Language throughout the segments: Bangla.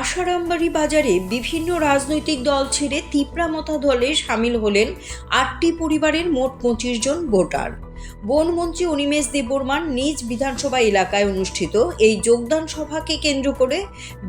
আশারামবাড়ি বাজারে বিভিন্ন রাজনৈতিক দল ছেড়ে তিপ্রামথা দলে সামিল হলেন ৮টি পরিবারের মোট ২৫ জন ভোটার। বনমন্ত্রী অনিমেষ দেববর্মার নিজ বিধানসভা এলাকায় অনুষ্ঠিত এই যোগদান সভাকে কেন্দ্র করে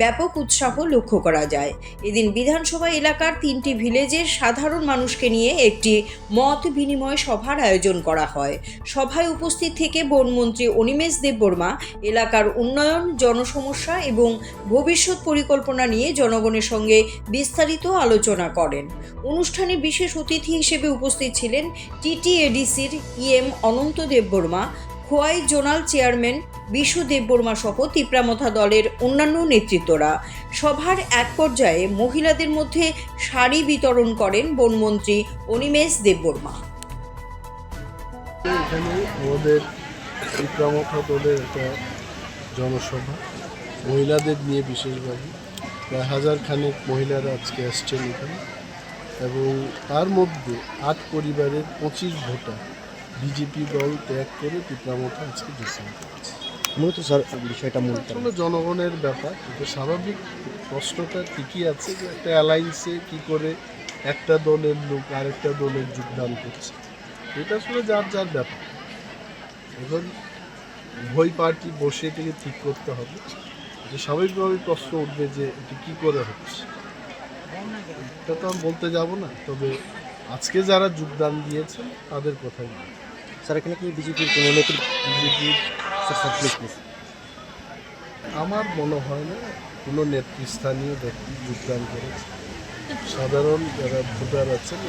ব্যাপক উৎসাহ লক্ষ্য করা যায়। এদিন বিধানসভা এলাকার ৩টি ভিলেজের সাধারণ মানুষকে নিয়ে একটি মত বিনিময় সভার আয়োজন করা হয়। সভায় উপস্থিত থেকে বনমন্ত্রী অনিমেষ দেববর্মা এলাকার উন্নয়ন, জনসমস্যা এবং ভবিষ্যৎ পরিকল্পনা নিয়ে জনগণের সঙ্গে বিস্তারিত আলোচনা করেন। অনুষ্ঠানে বিশেষ অতিথি হিসেবে উপস্থিত ছিলেন টিটিএডিসির ইএম অনন্ত দেববর্মা, খোয়াই জোনাল চেয়ারম্যান বিশু দেববর্মা সহ তিপ্রামথা দলের অন্যান্য নেতৃত্বরা। সভার এক পর্যায়ে মহিলাদের মধ্যে শাড়ি বিতরণ করেন বনমন্ত্রী অনিমেষ দেববর্মা। এখানে আমাদের তিপ্রামথা দলের একটা জনসভা, মহিলাদের নিয়ে বিশেষভাবে প্রায় হাজার খানেক মহিলারা আজকে আসছেন এখানে, এবং তার মধ্যে ৮ পরিবারের ২৫ ভোটার বিজেপি দল ত্যাগ করে তিপ্রামথা আজকে যোগদান করেছে। মূলত স্যার বিষয়টা আসলে জনগণের ব্যাপার, এটা স্বাভাবিক। প্রশ্নটা ঠিকই আছে যে একটা অ্যালায়েন্সে কী করে একটা দলের লোক আরেকটা দলের যোগদান করছে, এটা আসলে যার যার ব্যাপার। এখন উভয় পার্টি বসে এটাকে ঠিক করতে হবে। যে স্বাভাবিকভাবে প্রশ্ন উঠবে যে এটি কী করে হচ্ছে, এটা তো আমি বলতে যাব না। তবে আজকে যারা যোগদান দিয়েছেন তাদের কথাই বলি। স্যার এখানে কি বিজেপির কোনো নেতৃত্ব? বিজেপির স্যার প্লিজ আমার মনে হয় না কোনো নেতৃস্থানীয় ব্যক্তি যোগদান করেছে। সাধারণ যারা ভোটার আছেন